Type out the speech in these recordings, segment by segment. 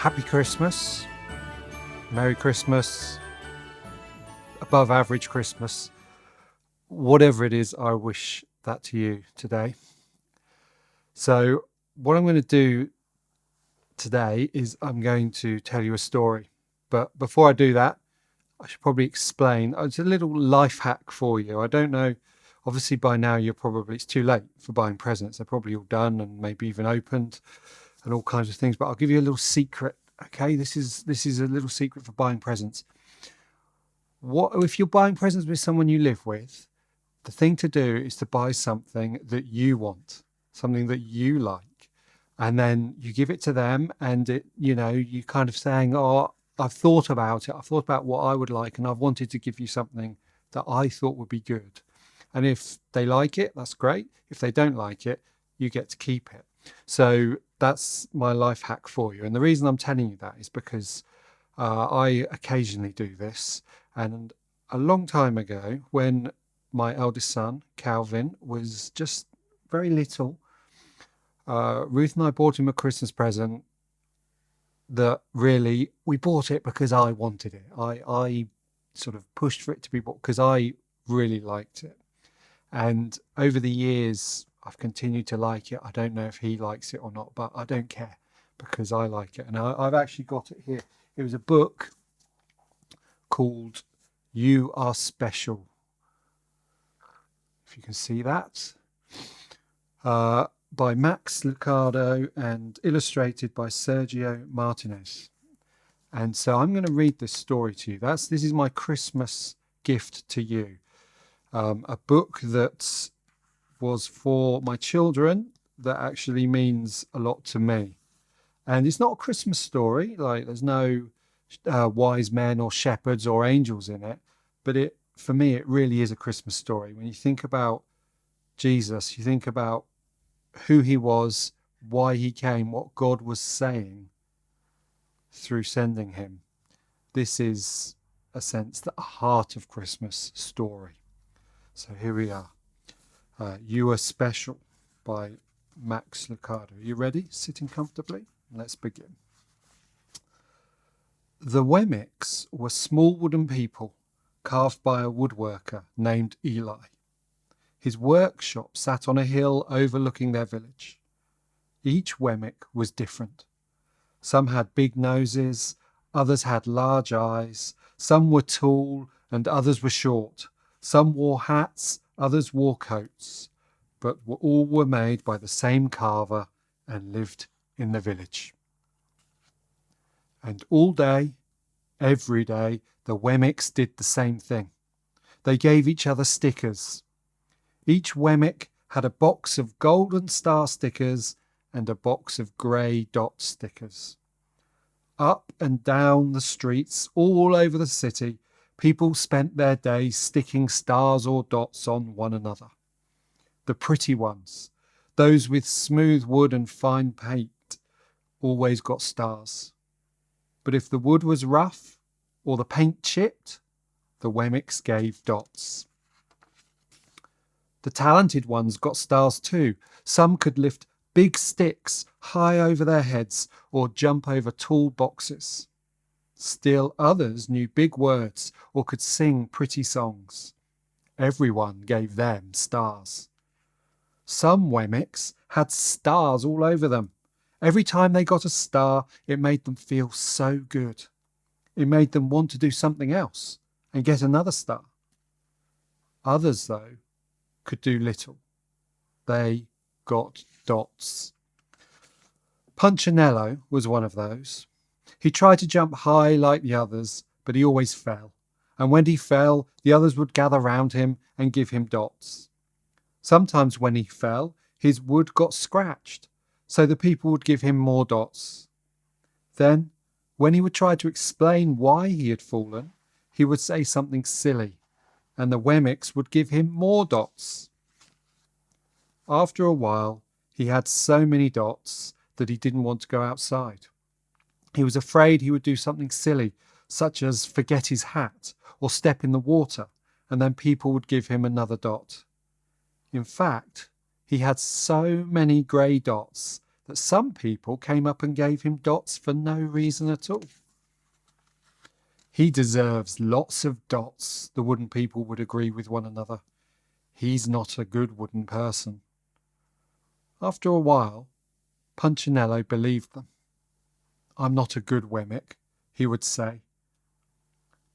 Happy Christmas, Merry Christmas, above average Christmas, whatever it is, I wish that to you today. So, what I'm going to do today is I'm going to tell you a story. But before I do that, I should probably explain. It's a little life hack for you. I don't know. Obviously, by now it's too late for buying presents. They're probably all done and maybe even opened and all kinds of things. But I'll give you a little secret. Okay, this is a little secret for buying presents. What if you're buying presents with someone you live with? The thing to do is to buy something that you want, something that you like, and then you give it to them, and you kind of saying, "Oh, I've thought about it. I've thought about what I would like, and I've wanted to give you something that I thought would be good." And if they like it, that's great. If they don't like it, you get to keep it. So that's my life hack for you. And the reason I'm telling you that is because I occasionally do this. And a long time ago, when my eldest son, Calvin, was just very little, Ruth and I bought him a Christmas present that really, we bought it because I wanted it. I sort of pushed for it to be bought because I really liked it. And over the years, I've continued to like it. I don't know if he likes it or not, but I don't care because I like it. And I've actually got it here. It was a book called You Are Special. If you can see that. By Max Lucado and illustrated by Sergio Martinez. And so I'm going to read this story to you. This is my Christmas gift to you. A book that was for my children that actually means a lot to me. And it's not a Christmas story, like there's no wise men or shepherds or angels in it, but for me it really is a Christmas story. When you think about Jesus, you think about who he was, why he came, what God was saying through sending him. This is a sense, the heart of Christmas story. So here we are. You Are Special by Max Lucado. Are you ready? Sitting comfortably? Let's begin. The Wemmicks were small wooden people carved by a woodworker named Eli. His workshop sat on a hill overlooking their village. Each Wemmick was different. Some had big noses, others had large eyes, some were tall and others were short. Some wore hats, others wore coats, but all were made by the same carver and lived in the village. And all day, every day, the Wemmicks did the same thing. They gave each other stickers. Each Wemmick had a box of golden star stickers and a box of grey dot stickers. Up and down the streets, all over the city, people spent their days sticking stars or dots on one another. The pretty ones, those with smooth wood and fine paint, always got stars. But if the wood was rough or the paint chipped, the Wemmicks gave dots. The talented ones got stars too. Some could lift big sticks high over their heads or jump over tall boxes. Still others knew big words or could sing pretty songs. Everyone gave them stars. Some Wemmicks had stars all over them. Every time they got a star, it made them feel so good. It made them want to do something else and get another star. Others, though, could do little. They got dots. Punchinello was one of those. He tried to jump high like the others, but he always fell. And when he fell, the others would gather round him and give him dots. Sometimes when he fell, his wood got scratched, so the people would give him more dots. Then, when he would try to explain why he had fallen, he would say something silly, and the Wemmicks would give him more dots. After a while, he had so many dots that he didn't want to go outside. He was afraid he would do something silly, such as forget his hat or step in the water, and then people would give him another dot. In fact, he had so many grey dots that some people came up and gave him dots for no reason at all. He deserves lots of dots, the wooden people would agree with one another. He's not a good wooden person. After a while, Punchinello believed them. I'm not a good Wemmick, he would say.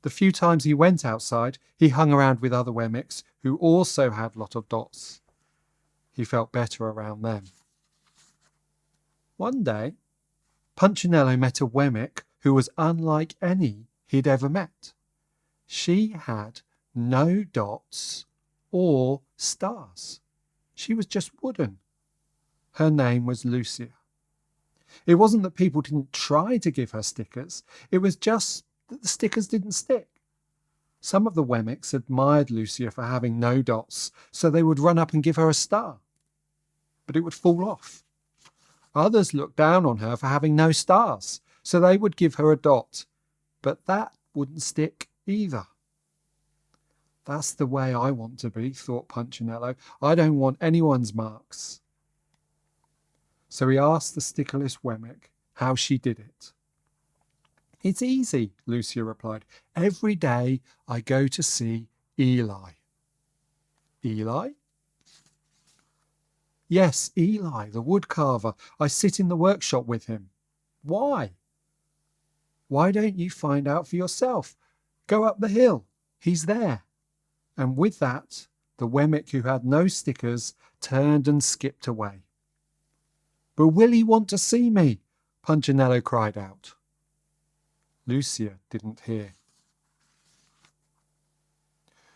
The few times he went outside, he hung around with other Wemmicks who also had a lot of dots. He felt better around them. One day, Punchinello met a Wemmick who was unlike any he'd ever met. She had no dots or stars. She was just wooden. Her name was Lucia. It wasn't that people didn't try to give her stickers. It was just that the stickers didn't stick. Some of the Wemmicks admired Lucia for having no dots, so they would run up and give her a star. But it would fall off. Others looked down on her for having no stars, so they would give her a dot. But that wouldn't stick either. That's the way I want to be, thought Punchinello. I don't want anyone's marks. So he asked the stickerless Wemmick how she did it. It's easy, Lucia replied. Every day I go to see Eli. Eli? Yes, Eli, the woodcarver. I sit in the workshop with him. Why? Why don't you find out for yourself? Go up the hill. He's there. And with that, the Wemmick who had no stickers turned and skipped away. But will he want to see me? Punchinello cried out. Lucia didn't hear.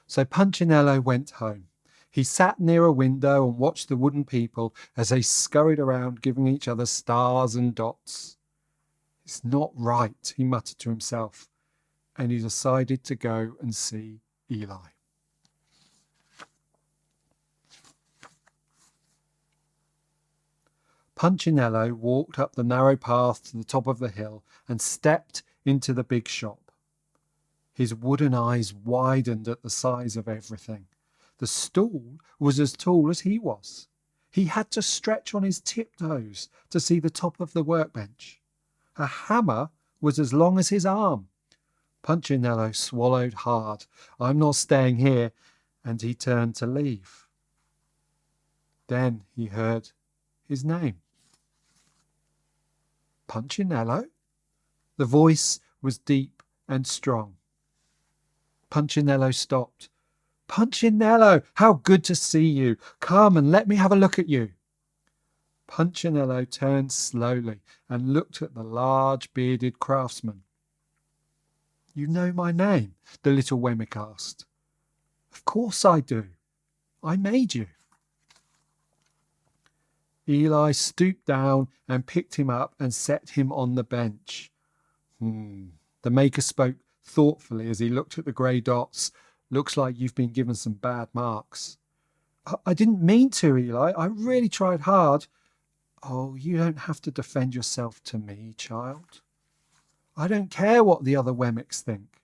So Punchinello went home. He sat near a window and watched the wooden people as they scurried around giving each other stars and dots. It's not right, he muttered to himself, and he decided to go and see Eli. Punchinello walked up the narrow path to the top of the hill and stepped into the big shop. His wooden eyes widened at the size of everything. The stool was as tall as he was. He had to stretch on his tiptoes to see the top of the workbench. A hammer was as long as his arm. Punchinello swallowed hard. I'm not staying here, and he turned to leave. Then he heard his name. Punchinello? The voice was deep and strong. Punchinello stopped. Punchinello, how good to see you. Come and let me have a look at you. Punchinello turned slowly and looked at the large bearded craftsman. You know my name? The little Wemmick asked. Of course I do. I made you. Eli stooped down and picked him up and set him on the bench. The maker spoke thoughtfully as he looked at the grey dots. Looks like you've been given some bad marks. I didn't mean to, Eli. I really tried hard. Oh, you don't have to defend yourself to me, child. I don't care what the other Wemmicks think.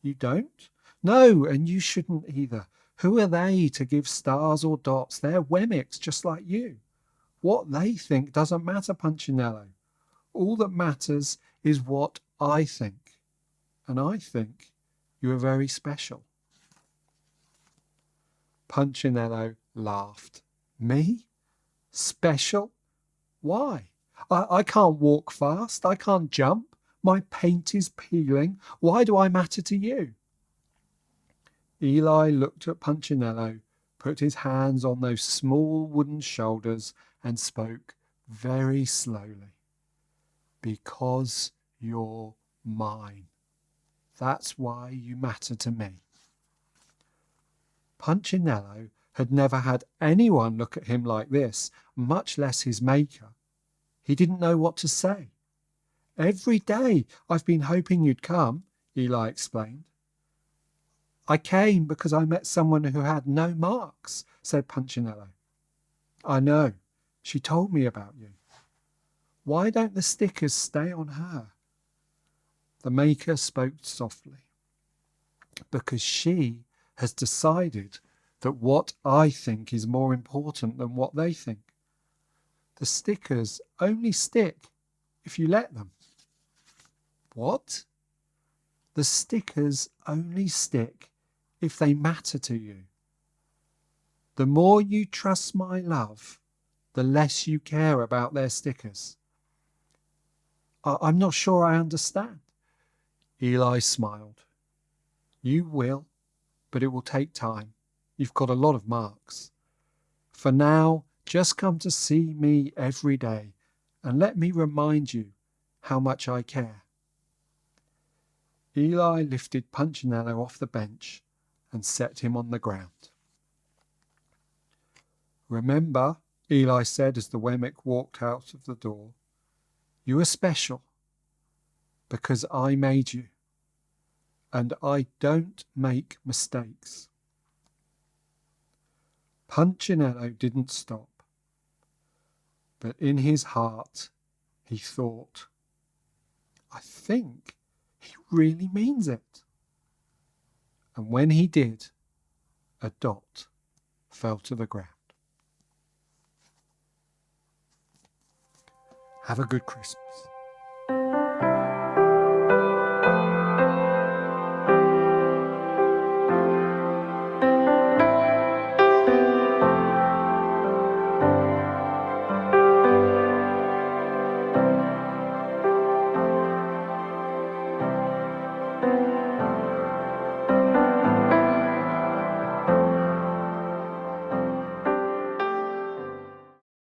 You don't? No, and you shouldn't either. Who are they to give stars or dots? They're Wemmicks just like you. What they think doesn't matter, Punchinello. All that matters is what I think. And I think you are very special. Punchinello laughed. Me? Special? Why? I can't walk fast. I can't jump. My paint is peeling. Why do I matter to you? Eli looked at Punchinello, put his hands on those small wooden shoulders, and spoke very slowly. Because you're mine. That's why you matter to me. Punchinello had never had anyone look at him like this, much less his maker. He didn't know what to say. Every day I've been hoping you'd come, Eli explained. I came because I met someone who had no marks, said Punchinello. I know. She told me about you. Why don't the stickers stay on her? The maker spoke softly. Because she has decided that what I think is more important than what they think. The stickers only stick if you let them. What? The stickers only stick if they matter to you. The more you trust my love, the less you care about their stickers. I'm not sure I understand. Eli smiled. You will, but it will take time. You've got a lot of marks. For now, just come to see me every day and let me remind you how much I care. Eli lifted Punchinello off the bench and set him on the ground. Remember, Eli said as the Wemmick walked out of the door, you are special because I made you, and I don't make mistakes. Punchinello didn't stop, but in his heart he thought, I think he really means it. And when he did, a dot fell to the ground. Have a good Christmas.